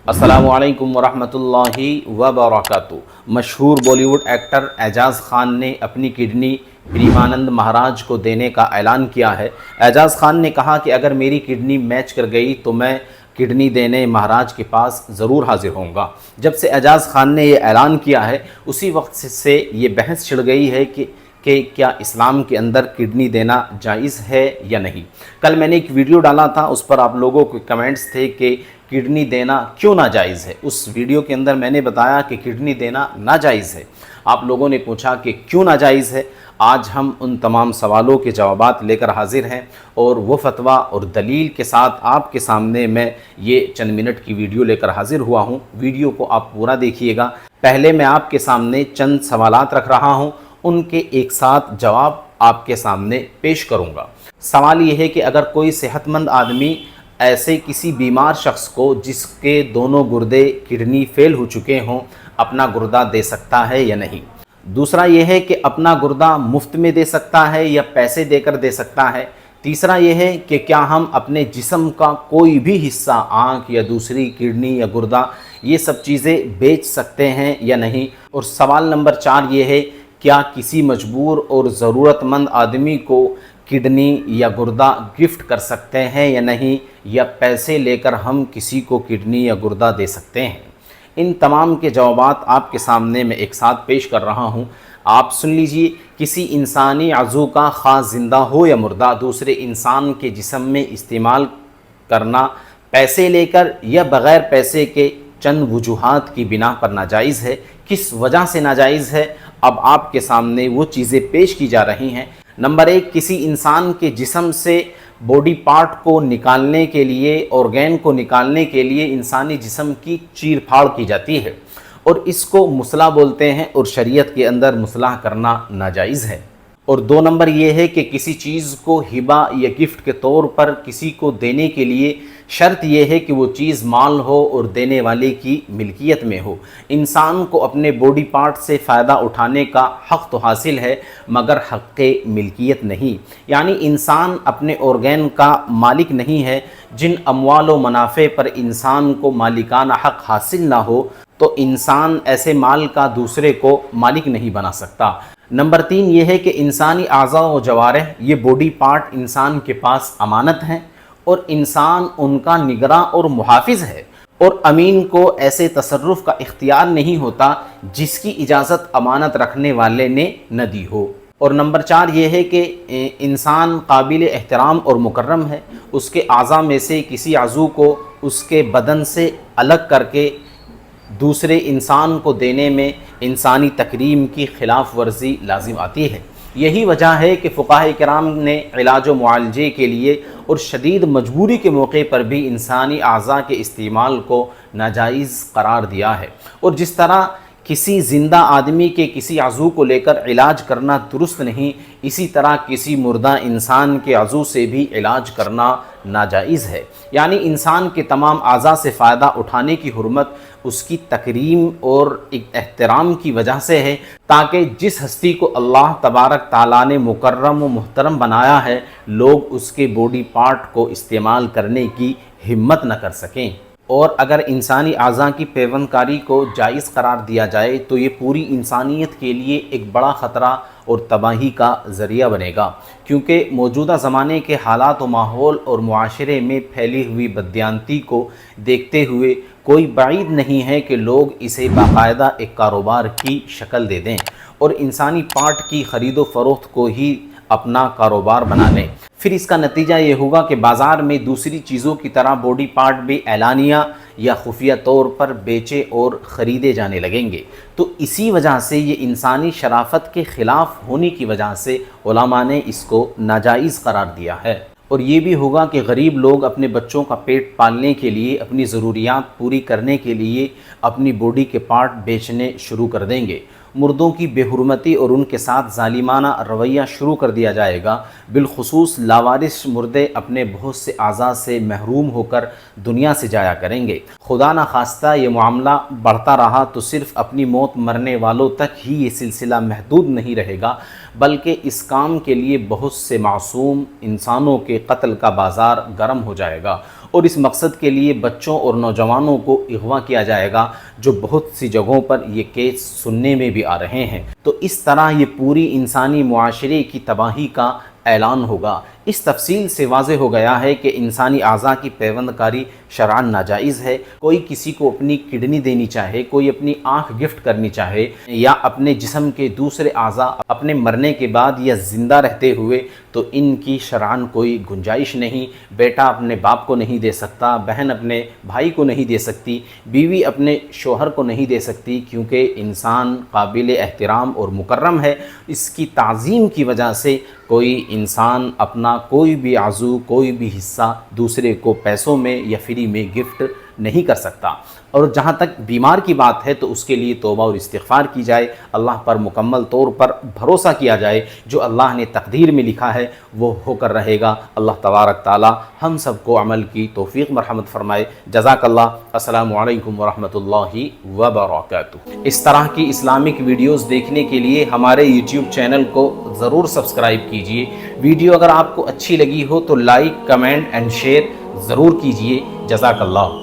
अस्सलामु अलैकुम वरहमतुल्लाहि वबरकातुहू। मशहूर बॉलीवुड एक्टर एजाज़ खान ने अपनी किडनी प्रेमानंद महाराज को देने का ऐलान किया है। एजाज़ खान ने कहा कि अगर मेरी किडनी मैच कर गई तो मैं किडनी देने महाराज के पास ज़रूर हाजिर होऊंगा। जब से एजाज़ खान ने ये ऐलान किया है उसी वक्त से ये बहस छिड़ गई है कि क्या इस्लाम के अंदर किडनी देना जायज़ है या नहीं। कल मैंने एक वीडियो डाला था, उस पर आप लोगों के कमेंट्स थे कि किडनी देना क्यों नाजायज़ है। उस वीडियो के अंदर मैंने बताया कि किडनी देना नाजायज़ है। आप लोगों ने पूछा कि क्यों नाजायज़ है। आज हम उन तमाम सवालों के जवाबात लेकर हाजिर हैं और वो फतवा और दलील के साथ आपके सामने मैं ये चंद मिनट की वीडियो लेकर हाजिर हुआ हूँ। वीडियो को आप पूरा देखिएगा। पहले मैं आपके सामने चंद सवालात रख रहा हूँ, उनके एक साथ जवाब आपके सामने पेश करूँगा। सवाल ये है कि अगर कोई सेहतमंद आदमी ऐसे किसी बीमार शख्स को जिसके दोनों गुर्दे किडनी फेल हो चुके हों अपना गुर्दा दे सकता है या नहीं। दूसरा यह है कि अपना गुर्दा मुफ्त में दे सकता है या पैसे देकर दे सकता है। तीसरा यह है कि क्या हम अपने जिस्म का कोई भी हिस्सा, आँख या दूसरी किडनी या गुर्दा, ये सब चीज़ें बेच सकते हैं या नहीं। और सवाल नंबर 4 ये है, क्या किसी मजबूर और ज़रूरतमंद आदमी को किडनी या गुर्दा गिफ्ट कर सकते हैं या नहीं, या पैसे लेकर हम किसी को किडनी या गुर्दा दे सकते हैं। इन तमाम के जवाबात आपके सामने मैं एक साथ पेश कर रहा हूं। आप सुन लीजिए। किसी इंसानी अज़ू का ख़ास ज़िंदा हो या मुर्दा दूसरे इंसान के जिस्म में इस्तेमाल करना पैसे लेकर या बग़ैर पैसे के चंद वजूहात की बिना पर नाजायज़ है। किस वजह से नाजायज़ है, अब आपके सामने वो चीज़ें पेश की जा रही हैं। नंबर 1, किसी इंसान के जिस्म से बॉडी पार्ट को निकालने के लिए, ऑर्गेन को निकालने के लिए इंसानी जिस्म की चीर फाड़ की जाती है और इसको मुसला बोलते हैं और शरीयत के अंदर मुसलाह करना नाजायज़ है। और 2 नंबर ये है कि किसी चीज़ को हिबा या गिफ्ट के तौर पर किसी को देने के लिए शर्त यह है कि वो चीज़ माल हो और देने वाले की मिल्कियत में हो। इंसान को अपने बॉडी पार्ट से फ़ायदा उठाने का हक़ तो हासिल है मगर हक़ मिल्कियत नहीं, यानी इंसान अपने ऑर्गेन का मालिक नहीं है। जिन अमवाल व मुनाफ़े पर इंसान को मालिकाना हक़ हासिल ना हो तो इंसान ऐसे माल का दूसरे को मालिक नहीं बना सकता। नंबर 3 ये है कि इंसानी आज़ा व जवारह, ये बॉडी पार्ट इंसान के पास अमानत हैं और इंसान उनका निगरां और मुहाफिज है और अमीन को ऐसे तसर्रुफ़ का इख्तियार नहीं होता जिसकी इजाज़त अमानत रखने वाले ने न दी हो। और नंबर 4 ये है कि इंसान काबिल एहतराम और मुकर्रम है। उसके आज़ा में से किसी आज़ू को उसके बदन से अलग करके दूसरे इंसान को देने में इंसानी तकरीम की खिलाफ वर्जी लाजिम आती है। यही वजह है कि फ़ुक़हा किराम ने इलाज व मुआलजे के लिए और शदीद मजबूरी के मौके पर भी इंसानी आज़ा के इस्तेमाल को नाजायज़ करार दिया है। और जिस तरह किसी ज़िंदा आदमी के किसी आज़ू को लेकर इलाज करना दुरुस्त नहीं, इसी तरह किसी मुर्दा इंसान के आज़ू से भी इलाज करना नाजायज़ है। यानी इंसान के तमाम आज़ा से फ़ायदा उठाने की हुर्मत उसकी तकरीम और एहतराम की वजह से है, ताकि जिस हस्ती को अल्लाह तबारक ताला ने मुकर्रम व मुहतरम बनाया है लोग उसके बॉडी पार्ट को इस्तेमाल करने की हिम्मत न कर सकें। और अगर इंसानी आज़ा की पेवंदकारी को जायज़ करार दिया जाए तो ये पूरी इंसानियत के लिए एक बड़ा ख़तरा और तबाही का ज़रिया बनेगा, क्योंकि मौजूदा ज़माने के हालात व माहौल और मुआशरे में फैली हुई बददियानती को देखते हुए कोई बाइद नहीं है कि लोग इसे बाकायदा एक कारोबार की शक्ल दे दें और इंसानी पार्ट की ख़रीदो फ़रोख्त को ही अपना कारोबार बना लें। फिर इसका नतीजा ये होगा कि बाज़ार में दूसरी चीज़ों की तरह बॉडी पार्ट भी एलानिया या खुफिया तौर पर बेचे और ख़रीदे जाने लगेंगे। तो इसी वजह से ये इंसानी शराफत के ख़िलाफ़ होने की वजह से उलमा ने इसको नाजायज़ करार दिया है। और ये भी होगा कि गरीब लोग अपने बच्चों का पेट पालने के लिए, अपनी ज़रूरियात पूरी करने के लिए अपनी बॉडी के पार्ट बेचने शुरू कर देंगे। मुर्दों की बेहुरमती और उनके साथ ज़ालिमाना रवैया शुरू कर दिया जाएगा। बिलखुसूस लावारिस मुर्दे अपने बहुत से आज़ा से महरूम होकर दुनिया से जाया करेंगे। खुदा न खास्ता ये मामला बढ़ता रहा तो सिर्फ़ अपनी मौत मरने वालों तक ही ये सिलसिला महदूद नहीं रहेगा, बल्कि इस काम के लिए बहुत से मासूम इंसानों के कत्ल का बाज़ार गर्म हो जाएगा اور اس مقصد کے لیے بچوں اور نوجوانوں کو اغوا کیا جائے گا، جو بہت سی جگہوں پر یہ کیس سننے میں بھی آ رہے ہیں۔ تو اس طرح یہ پوری انسانی معاشرے کی تباہی کا اعلان ہوگا۔ اس تفصیل سے واضح ہو گیا ہے کہ انسانی اعضاء کی پیوند کاری شرعاً ناجائز ہے۔ کوئی کسی کو اپنی کڈنی دینی چاہے، کوئی اپنی آنکھ گفٹ کرنی چاہے، یا اپنے جسم کے دوسرے اعضاء اپنے مرنے کے بعد یا زندہ رہتے ہوئے، تو ان کی شرعاً کوئی گنجائش نہیں۔ بیٹا اپنے باپ کو نہیں دے سکتا، بہن اپنے بھائی کو نہیں دے سکتی، بیوی اپنے شوہر کو نہیں دے سکتی، کیونکہ انسان قابل احترام اور مکرم ہے۔ اس کی تعظیم کی وجہ سے کوئی انسان اپنا کوئی بھی عضو، کوئی بھی حصہ دوسرے کو پیسوں میں یا فری میں گفٹ نہیں کر سکتا۔ اور جہاں تک بیمار کی بات ہے تو اس کے لیے توبہ اور استغفار کی جائے، اللہ پر مکمل طور پر بھروسہ کیا جائے، جو اللہ نے تقدیر میں لکھا ہے وہ ہو کر رہے گا۔ اللہ تبارک تعالی ہم سب کو عمل کی توفیق مرحمت فرمائے۔ جزاک اللہ۔ السلام علیکم ورحمۃ اللہ وبرکاتہ۔ اس طرح کی اسلامک ویڈیوز دیکھنے کے لیے ہمارے یوٹیوب چینل کو ضرور سبسکرائب کیجئے۔ ویڈیو اگر آپ کو اچھی لگی ہو تو لائک، کمنٹ اینڈ شیئر ضرور کیجئے۔ جزاک اللہ۔